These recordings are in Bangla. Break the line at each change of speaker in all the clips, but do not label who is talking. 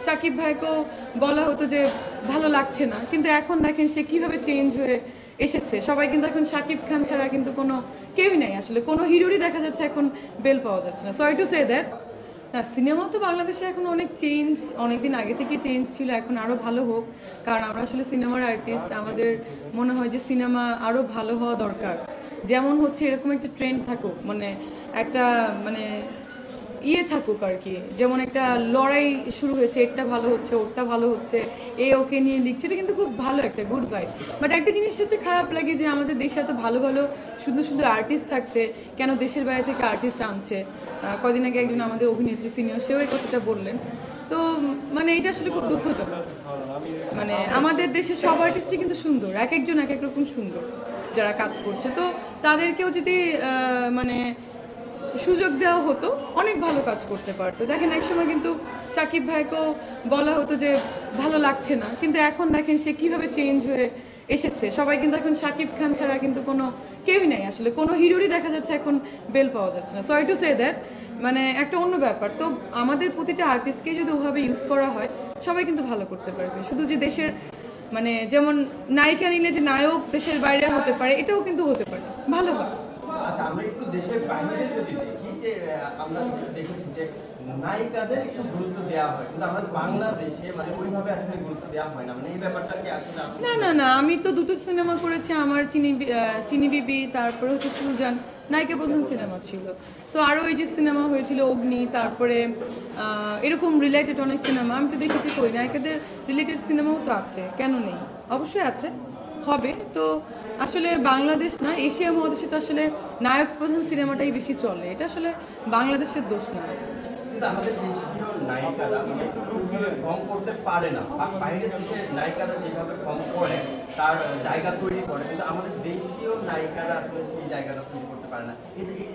শাকিব ভাইকেও বলা হতো যে ভালো লাগছে না, কিন্তু এখন দেখেন সে কিভাবে চেঞ্জ হয়ে এসেছে। সবাই কিন্তু এখন শাকিব খান ছাড়া কিন্তু কোনো কেউই নাই, আসলে কোনো হিরোরই দেখা যাচ্ছে এখন বেল পাওয়া যাচ্ছে না। Sorry to say that. না, সিনেমা তো বাংলাদেশে এখন অনেক চেঞ্জ, অনেকদিন আগে থেকে চেঞ্জ ছিল, এখন আরও ভালো হোক, কারণ আমরা আসলে সিনেমার আর্টিস্ট। আমাদের মনে হয় যে সিনেমা আরও ভালো হওয়া দরকার, যেমন হচ্ছে এরকম একটা ট্রেন্ড থাকুক, মানে একটা মানে থাকুক আর কি, যেমন একটা লড়াই শুরু হয়েছে, এটা ভালো হচ্ছে, ওটা ভালো হচ্ছে, ওকে নিয়ে লিখছে, এটা কিন্তু খুব ভালো একটা গুড ভাইব। বাট একটা জিনিস হচ্ছে খারাপ লাগে যে আমাদের দেশে এত ভালো ভালো সুন্দর সুন্দর আর্টিস্ট থাকতে কেন দেশের বাইরে থেকে আর্টিস্ট আনছে। কদিন আগে একজন আমাদের অভিনেত্রী সিনিয়র, সেও এই কথাটা বললেন। তো মানে এটা আসলে খুব দুঃখজনক। মানে আমাদের দেশের সব আর্টিস্টই কিন্তু সুন্দর, এক একজন এক এক রকম সুন্দর যারা কাজ করছে, তো তাদেরকেও যদি মানে সুযোগ দেওয়া হতো অনেক ভালো কাজ করতে পারতো। দেখেন একসময় কিন্তু শাকিব ভাইকেও বলা হতো যে ভালো লাগছে না, কিন্তু এখন দেখেন সে কিভাবে চেঞ্জ হয়ে এসেছে। সবাই কিন্তু এখন শাকিব খান ছাড়া কিন্তু কোনো কেউই নাই, আসলে কোনো হিরোরই দেখা যাচ্ছে এখন বেল পাওয়া যাচ্ছে না। সরি টু সে দ্যাট, মানে একটা অন্য ব্যাপার। তো আমাদের প্রতিটা আর্টিস্টকে যদি ওভাবে ইউজ করা হয় সবাই কিন্তু ভালো করতে পারবে। শুধু যে দেশের মানে যেমন নায়িকা নিলে যে নায়ক দেশের বাইরে হতে পারে, এটাও কিন্তু হতে পারে, ভালো হয়।
আচ্ছা, আমরা একটু দেশের বাইরে যদি দেখি, যে আমরা দেখেছি যে নায়িকাদের একটু গুরুত্ব দেওয়া হয়, কিন্তু আমাদের বাংলাদেশে মানে ওইভাবে আসলে গুরুত্ব দেওয়া হয় না। মানে এই ব্যাপারটাকে আসলে
না না না, আমি তো দুটো সিনেমা করেছি, আমার চিনি বিবি, তারপরে হচ্ছে ফুলজান, নায়িকা প্রধান সিনেমা ছিল। সো আরও এই যে সিনেমা হয়েছিল অগ্নি, তারপরে এরকম রিলেটেড অনেক সিনেমা আমি তো দেখেছি। কই নায়িকাদের রিলেটেড সিনেমাও তো আছে, কেন নেই? অবশ্যই আছে, হবে। তো আসলে বাংলাদেশ না, এশিয়া মহাদেশে তো আসলে নায়ক প্রধান সিনেমাটাই বেশি চলে, এটা আসলে বাংলাদেশের দোষ না।
কিন্তু আমাদের দেশীয় নায়িকারা মানে ফর্ম করতে পারে না, বাইরের দেশের নায়িকারা যেভাবে ফর্ম করে তার জায়গা তৈরি করে, কিন্তু আমাদের দেশীয় নায়িকারা আসলে সেই জায়গাটা তৈরি করতে পারে না।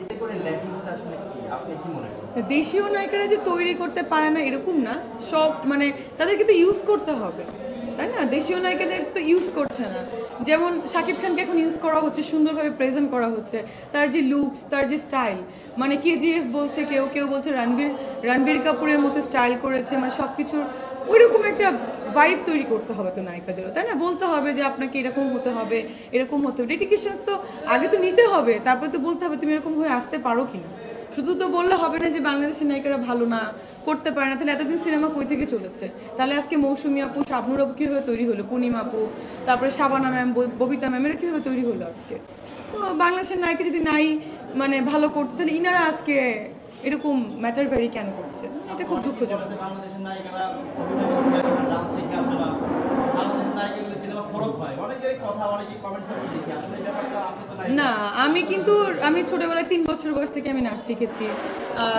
এতে করে ল্যাকিংসটা আসলে কি, আপনি কি মনে করেন?
দেশীয় নায়িকারা যে তৈরি করতে পারে না এরকম না, সব মানে তাদেরকে তো ইউজ করতে হবে, তাই না? দেশীয় নায়িকাদের তো ইউজ করছে না। যেমন শাকিব খানকে এখন ইউজ করা হচ্ছে, সুন্দরভাবে প্রেজেন্ট করা হচ্ছে, তার যে লুকস, তার যে স্টাইল, মানে কেজিএফ বলছে, কেউ কেউ বলছে রণবীর কাপুরের মতো স্টাইল করেছে, মানে সব কিছুর ওইরকম একটা ভাইব তৈরি করতে হবে তো নায়িকাদেরও, তাই না? বলতে হবে যে আপনাকে এরকম হতে হবে, এরকম হতে হবে, ডেডিকেশনস তো আগে তো নিতে হবে, তারপরে তো বলতে হবে তুমি এরকম হয়ে আসতে পারো কিনা। শুধু তো বললে হবে না যে বাংলাদেশের নায়িকারা ভালো না, করতে পারে না, তাহলে এতদিন সিনেমা কই থেকে চলেছে? তাহলে আজকে মৌসুমী আপু, শাবনুর আপু কীভাবে তৈরি হলো, পূর্ণিমা আপু, তারপরে শাবানা ম্যাম, ববিতা ম্যাম, এরা কীভাবে তৈরি হলো আজকে? তো বাংলাদেশের নায়িকা যদি নাই মানে ভালো করতো, তাহলে ইনারা আজকে এরকম ম্যাটার ভ্যারি কেন করছে? এটা খুব দুঃখজনক। না, আমি ছোটবেলায় 3 বছর বয়স থেকে আমি নাচ শিখেছি,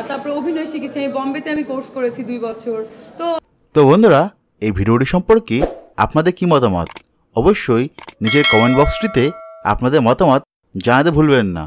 তারপর অভিনয় শিখেছি, আমি বম্বেতে আমি কোর্স করেছি 2 বছর।
তো বন্ধুরা, এই ভিডিওটি সম্পর্কে আপনাদের কি মতামত অবশ্যই নিজের কমেন্ট বক্সটিতে আপনাদের মতামত জানাতে ভুলবেন না।